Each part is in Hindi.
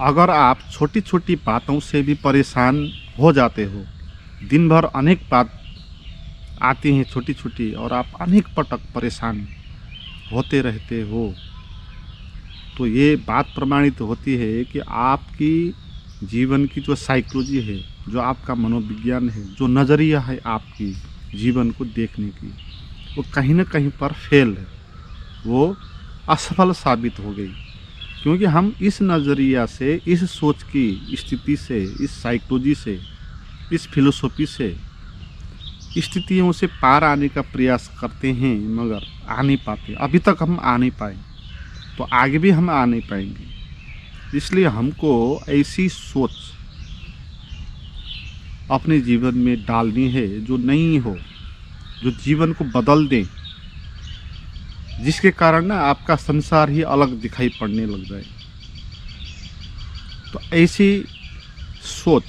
अगर आप छोटी छोटी बातों से भी परेशान हो जाते हो, दिन भर अनेक बात आती हैं छोटी छोटी और आप अनेक पटक परेशान होते रहते हो, तो ये बात प्रमाणित होती है कि आपकी जीवन की जो साइकोलॉजी है, जो आपका मनोविज्ञान है, जो नज़रिया है आपकी जीवन को देखने की, वो कहीं ना कहीं पर फेल है, वो असफल साबित हो गई। क्योंकि हम इस नज़रिया से, इस सोच की स्थिति से, इस साइकोलॉजी से, इस फिलोसॉफी से स्थितियों से पार आने का प्रयास करते हैं, मगर आ नहीं पाते। अभी तक हम आ नहीं पाए, तो आगे भी हम आ नहीं पाएंगे। इसलिए हमको ऐसी सोच अपने जीवन में डालनी है जो नई हो, जो जीवन को बदल दे, जिसके कारण ना आपका संसार ही अलग दिखाई पड़ने लग जाए। तो ऐसी सोच,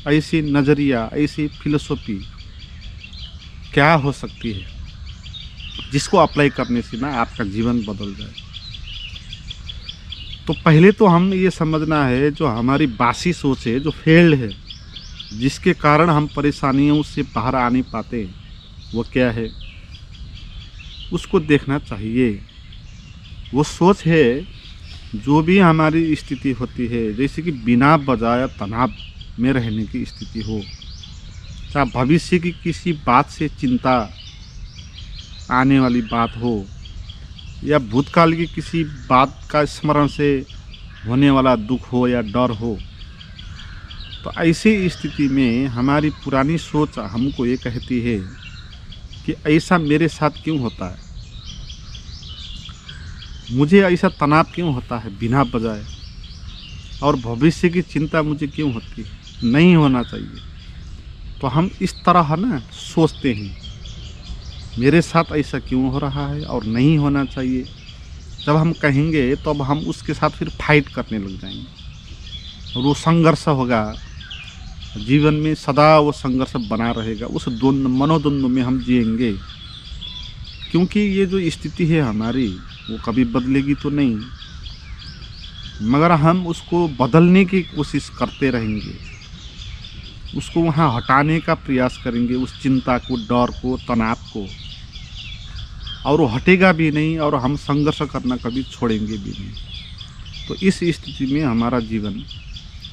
ऐसी नज़रिया, ऐसी फिलोसॉफी क्या हो सकती है जिसको अप्लाई करने से ना आपका जीवन बदल जाए। तो पहले तो हम ये समझना है, जो हमारी बासी सोच है, जो फेल्ड है, जिसके कारण हम परेशानियों से बाहर आ नहीं पाते, वो क्या है, उसको देखना चाहिए। वो सोच है, जो भी हमारी स्थिति होती है, जैसे कि बिना वजह तनाव में रहने की स्थिति हो, चाहे भविष्य की किसी बात से चिंता आने वाली बात हो, या भूतकाल की किसी बात का स्मरण से होने वाला दुख हो या डर हो, तो ऐसी स्थिति में हमारी पुरानी सोच हमको ये कहती है कि ऐसा मेरे साथ क्यों होता है, मुझे ऐसा तनाव क्यों होता है बिना वजह, और भविष्य की चिंता मुझे क्यों होती है, नहीं होना चाहिए। तो हम इस तरह ना सोचते हैं, मेरे साथ ऐसा क्यों हो रहा है और नहीं होना चाहिए। जब हम कहेंगे तो अब हम उसके साथ फिर फाइट करने लग जाएंगे, और वो संघर्ष होगा जीवन में, सदा वो संघर्ष बना रहेगा। उस मनोद्वंद्व में हम जिएंगे, क्योंकि ये जो स्थिति है हमारी, वो कभी बदलेगी तो नहीं, मगर हम उसको बदलने की कोशिश करते रहेंगे, उसको वहाँ हटाने का प्रयास करेंगे, उस चिंता को, डर को, तनाव को, और वो हटेगा भी नहीं, और हम संघर्ष करना कभी छोड़ेंगे भी नहीं। तो इस स्थिति में हमारा जीवन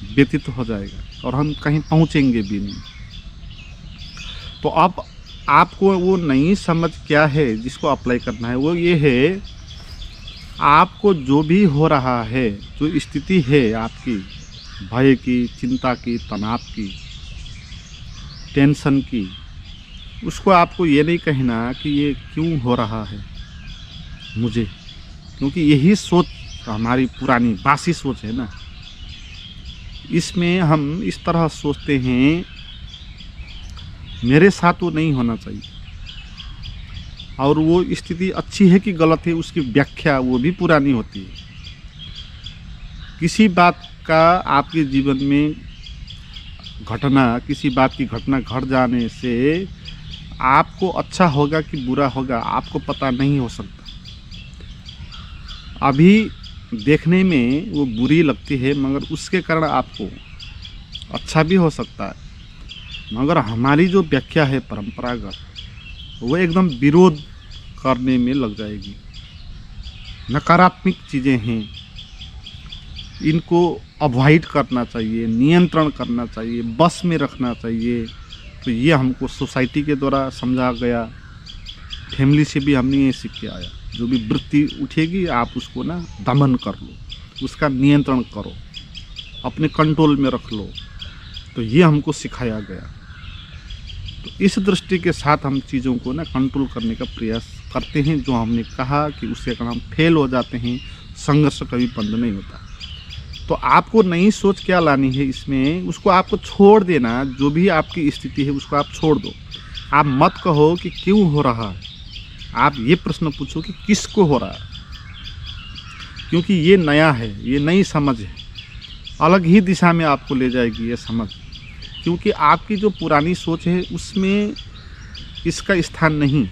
व्यतीत हो जाएगा और हम कहीं पहुँचेंगे भी नहीं। तो अब आपको वो नई समझ क्या है जिसको अप्लाई करना है, वो ये है, आपको जो भी हो रहा है, जो स्थिति है आपकी, भय की, चिंता की, तनाव की, टेंशन की, उसको आपको ये नहीं कहना कि ये क्यों हो रहा है मुझे, क्योंकि यही सोच हमारी पुरानी बासी सोच है ना। इसमें हम इस तरह सोचते हैं, मेरे साथ वो नहीं होना चाहिए, और वो स्थिति अच्छी है कि गलत है, उसकी व्याख्या वो भी पुरानी होती है। किसी बात का आपके जीवन में घटना, किसी बात की घटना घट जाने से आपको अच्छा होगा कि बुरा होगा, आपको पता नहीं हो सकता। अभी देखने में वो बुरी लगती है, मगर उसके कारण आपको अच्छा भी हो सकता है। मगर हमारी जो व्याख्या है परंपरागत, वो एकदम विरोध करने में लग जाएगी। नकारात्मक चीज़ें हैं, इनको अवॉइड करना चाहिए, नियंत्रण करना चाहिए, बस में रखना चाहिए। तो ये हमको सोसाइटी के द्वारा समझा गया, फैमिली से भी हमने ये सीख के आया। जो भी वृत्ति उठेगी आप उसको ना दमन कर लो, उसका नियंत्रण करो, अपने कंट्रोल में रख लो। तो ये हमको सिखाया गया। तो इस दृष्टि के साथ हम चीज़ों को ना कंट्रोल करने का प्रयास करते हैं। जो हमने कहा कि उसके कारण हम फेल हो जाते हैं, संघर्ष कभी बंद नहीं होता। तो आपको नई सोच क्या लानी है इसमें, उसको आपको छोड़ देना। जो भी आपकी स्थिति है उसको आप छोड़ दो। आप मत कहो कि क्यों हो रहा है, आप ये प्रश्न पूछो कि किसको हो रहा है, क्योंकि ये नया है, ये नई समझ है, अलग ही दिशा में आपको ले जाएगी ये समझ। क्योंकि आपकी जो पुरानी सोच है उसमें इसका स्थान नहीं।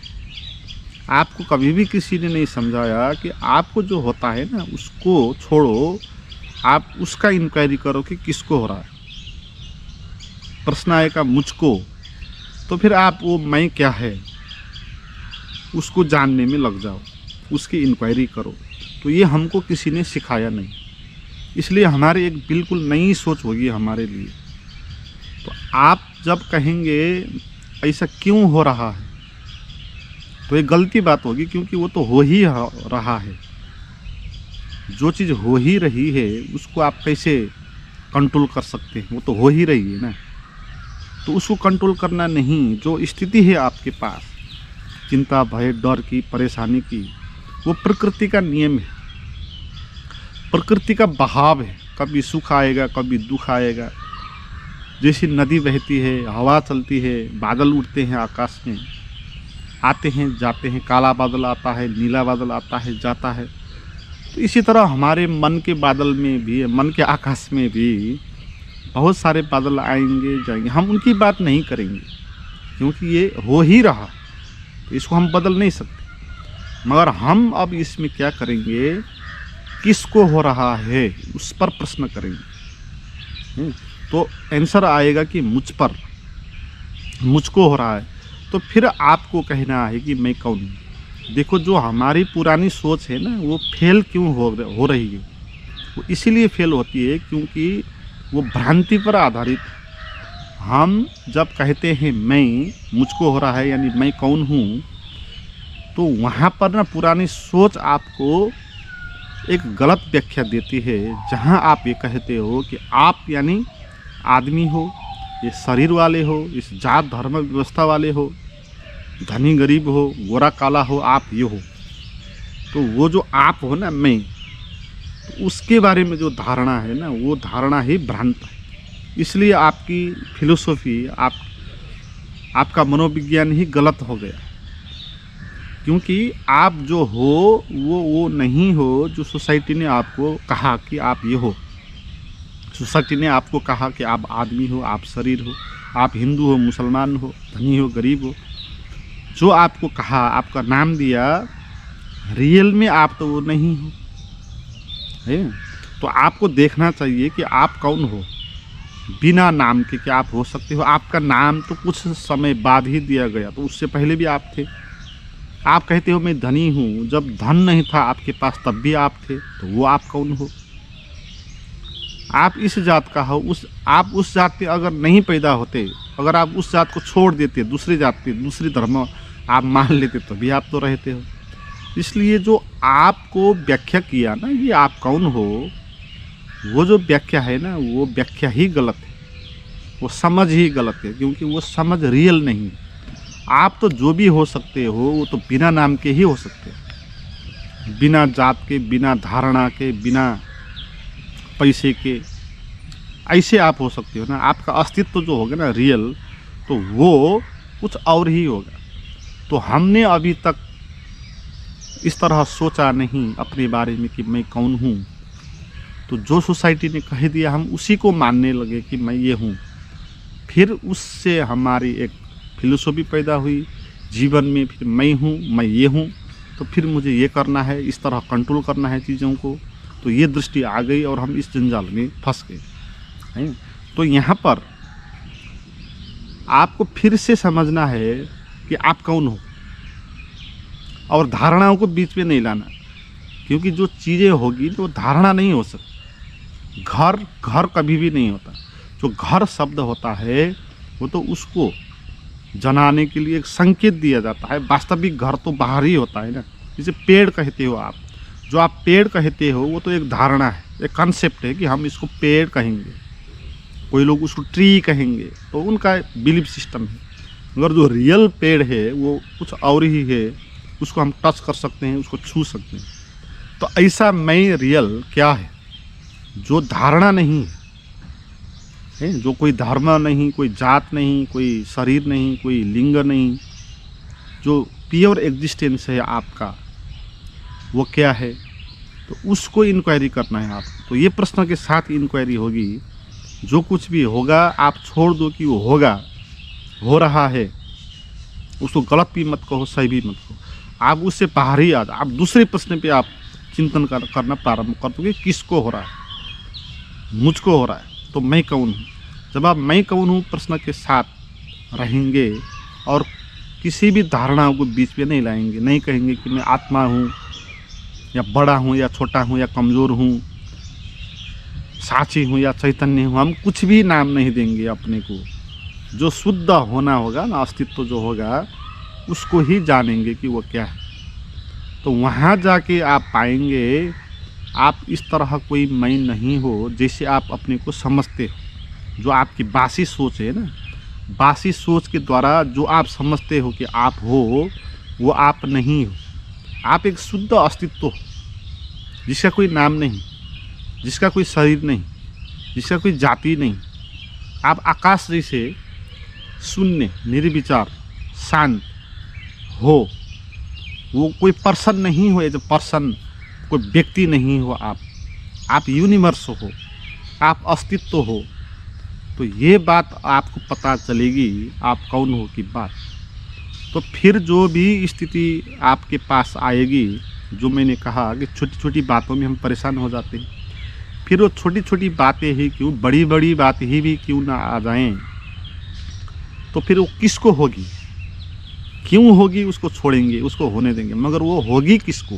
आपको कभी भी किसी ने नहीं समझाया कि आपको जो होता है ना उसको छोड़ो, आप उसका इंक्वायरी करो कि किसको हो रहा है। प्रश्न आएगा मुझको, तो फिर आप वो मैं क्या है उसको जानने में लग जाओ, उसकी इंक्वायरी करो। तो ये हमको किसी ने सिखाया नहीं, इसलिए हमारी एक बिल्कुल नई सोच होगी हमारे लिए। तो आप जब कहेंगे ऐसा क्यों हो रहा है, तो ये गलती बात होगी, क्योंकि वो तो हो ही रहा है। जो चीज़ हो ही रही है उसको आप कैसे कंट्रोल कर सकते हैं, वो तो हो ही रही है ना। तो उसको कंट्रोल करना नहीं, जो स्थिति है आपके पास चिंता, भय, डर की, परेशानी की, वो प्रकृति का नियम है, प्रकृति का बहाव है। कभी सुख आएगा, कभी दुख आएगा। जैसी नदी बहती है, हवा चलती है, बादल उड़ते हैं आकाश में, आते हैं जाते हैं, काला बादल आता है, नीला बादल आता है जाता है। तो इसी तरह हमारे मन के बादल में भी, मन के आकाश में भी बहुत सारे बादल आएंगे जाएंगे। हम उनकी बात नहीं करेंगे क्योंकि ये हो ही रहा, तो इसको हम बदल नहीं सकते। मगर हम अब इसमें क्या करेंगे, किसको हो रहा है उस पर प्रश्न करेंगे। तो आंसर आएगा कि मुझ पर, मुझको हो रहा है। तो फिर आपको कहना है कि मैं कौन हूँ। देखो, जो हमारी पुरानी सोच है ना, वो फेल क्यों हो रही है, वो इसीलिए फेल होती है क्योंकि वो भ्रांति पर आधारित। हम जब कहते हैं मैं, मुझको हो रहा है, यानी मैं कौन हूँ, तो वहाँ पर ना पुरानी सोच आपको एक गलत व्याख्या देती है। जहाँ आप ये कहते हो कि आप यानी आदमी हो, ये शरीर वाले हो, इस जात धर्म व्यवस्था वाले हो, धनी गरीब हो, गोरा काला हो, आप ये हो। तो वो जो आप हो ना, मैं, तो उसके बारे में जो धारणा है ना, वो धारणा ही भ्रांत है। इसलिए आपकी फिलोसॉफी, आपका मनोविज्ञान ही गलत हो गया, क्योंकि आप जो हो वो नहीं हो जो सोसाइटी ने आपको कहा कि आप ये हो। सोसाइटी ने आपको कहा कि आप आदमी हो, आप शरीर हो, आप हिंदू हो, मुसलमान हो, धनी हो, गरीब हो। जो आपको कहा, आपका नाम दिया, रियल में आप तो वो नहीं हो, है। तो आपको देखना चाहिए कि आप कौन हो। बिना नाम के क्या आप हो सकते हो? आपका नाम तो कुछ समय बाद ही दिया गया, तो उससे पहले भी आप थे। आप कहते हो मैं धनी हूँ, जब धन नहीं था आपके पास तब भी आप थे, तो वो आप कौन हो? आप इस जात का हो, आप उस जात पे अगर नहीं पैदा होते, अगर आप उस जात को छोड़ देते, दूसरी जात पे, दूसरी धर्म आप मान लेते, तभी आप तो रहते हो। इसलिए जो आपको व्याख्या किया ना, ये आप कौन हो, वो जो व्याख्या है ना, वो व्याख्या ही गलत है, वो समझ ही गलत है, क्योंकि वो समझ रियल नहीं। आप तो जो भी हो सकते हो, वो तो बिना नाम के ही हो सकते हो, बिना जात के, बिना धारणा के, बिना पैसे के, ऐसे आप हो सकते हो ना। आपका अस्तित्व जो होगा ना रियल, तो वो कुछ और ही होगा। तो हमने अभी तक इस तरह सोचा नहीं अपने बारे में कि मैं कौन हूँ। तो जो सोसाइटी ने कह दिया, हम उसी को मानने लगे कि मैं ये हूँ। फिर उससे हमारी एक फिलोसॉफी पैदा हुई जीवन में, फिर मैं हूँ, मैं ये हूँ, तो फिर मुझे ये करना है, इस तरह कंट्रोल करना है चीज़ों को। तो ये दृष्टि आ गई और हम इस जंजाल में फंस गए हैं। तो यहाँ पर आपको फिर से समझना है कि आप कौन हो, और धारणाओं को बीच में नहीं लाना, क्योंकि जो चीज़ें होगी तो धारणा नहीं हो सकती। घर कभी भी नहीं होता। जो घर शब्द होता है वो तो उसको जनाने के लिए एक संकेत दिया जाता है। वास्तविक घर तो बाहर ही होता है ना। जैसे पेड़ कहते हो आप, जो आप पेड़ कहते हो वो तो एक धारणा है, एक कॉन्सेप्ट है कि हम इसको पेड़ कहेंगे, कोई लोग उसको ट्री कहेंगे, तो उनका बिलीफ सिस्टम है। मगर जो रियल पेड़ है वो कुछ और ही है, उसको हम टच कर सकते हैं, उसको छू सकते हैं। तो ऐसा मैं रियल क्या है जो धारणा नहीं है, जो कोई धर्म नहीं, कोई जात नहीं, कोई शरीर नहीं, कोई लिंग नहीं, जो प्योर एग्जिस्टेंस है आपका, वो क्या है? तो उसको इंक्वायरी करना है आपको। तो ये प्रश्न के साथ इंक्वायरी होगी। जो कुछ भी होगा आप छोड़ दो कि वो होगा, हो रहा है, उसको गलत भी मत कहो, सही भी मत कहो। आप उससे बाहर ही आप दूसरे प्रश्न पे आप चिंतन करना प्रारंभ कर दोगे, किसको हो रहा है। मुझको हो रहा है तो मैं कौन हूँ। जब आप मैं कौन हूँ प्रश्न के साथ रहेंगे और किसी भी धारणाओं को बीच में नहीं लाएंगे, नहीं कहेंगे कि मैं आत्मा हूँ या बड़ा हूँ या छोटा हूँ या कमज़ोर हूँ, साची हूँ या चैतन्य हूँ, हम कुछ भी नाम नहीं देंगे अपने को। जो शुद्ध होना होगा ना, अस्तित्व जो होगा उसको ही जानेंगे कि वो क्या है। तो वहाँ जाके आप पाएंगे आप इस तरह कोई मैं नहीं हो जैसे आप अपने को समझते हो। जो आपकी बासी सोच है ना, बासी सोच के द्वारा जो आप समझते हो कि आप हो, वो आप नहीं हो। आप एक शुद्ध अस्तित्व हो जिसका कोई नाम नहीं, जिसका कोई शरीर नहीं, जिसका कोई जाति नहीं। आप आकाश जैसे शून्य, निर्विचार, शांत हो। वो कोई पर्सन नहीं हो, एज ए पर्सन, कोई व्यक्ति नहीं हो। आप यूनिवर्स हो, आप अस्तित्व हो। तो ये बात आपको पता चलेगी आप कौन हो की बात। तो फिर जो भी स्थिति आपके पास आएगी, जो मैंने कहा कि छोटी छोटी बातों में हम परेशान हो जाते हैं, फिर वो छोटी छोटी बातें ही क्यों, बड़ी बड़ी बात ही भी क्यों ना आ जाएं, तो फिर वो किसको होगी, क्यों होगी उसको छोड़ेंगे, उसको होने देंगे। मगर वो होगी किसको,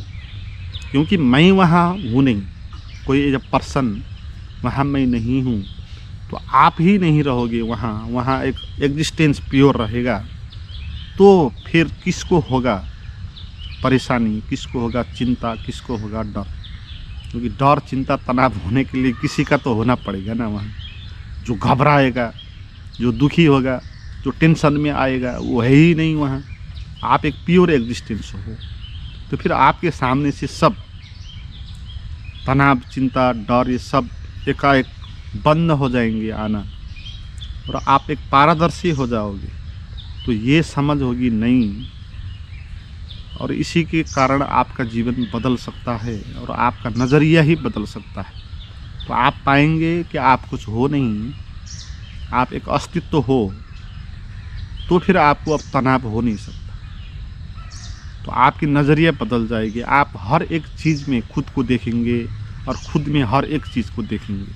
क्योंकि मैं वहाँ हूँ नहीं, कोई एज अ पर्सन वहाँ मैं नहीं हूँ। तो आप ही नहीं रहोगे वहाँ एक एग्जिस्टेंस प्योर रहेगा। तो फिर किसको होगा परेशानी, किसको होगा चिंता, किसको होगा डर। क्योंकि डर, चिंता, तनाव होने के लिए किसी का तो होना पड़ेगा ना वहाँ। जो घबराएगा, जो दुखी होगा, जो टेंशन में आएगा, वो है ही नहीं वहाँ। आप एक प्योर एग्जिस्टेंस हो। तो फिर आपके सामने से सब तनाव, चिंता, डर, ये सब एकाएक बंद हो जाएंगे आना, और आप एक पारदर्शी हो जाओगे। तो ये समझ होगी नहीं, और इसी के कारण आपका जीवन बदल सकता है और आपका नज़रिया ही बदल सकता है। तो आप पाएंगे कि आप कुछ हो नहीं, आप एक अस्तित्व हो। तो फिर आपको अब तनाव हो नहीं सकता। तो आपकी नज़रिया बदल जाएगी। आप हर एक चीज़ में खुद को देखेंगे और खुद में हर एक चीज़ को देखेंगे।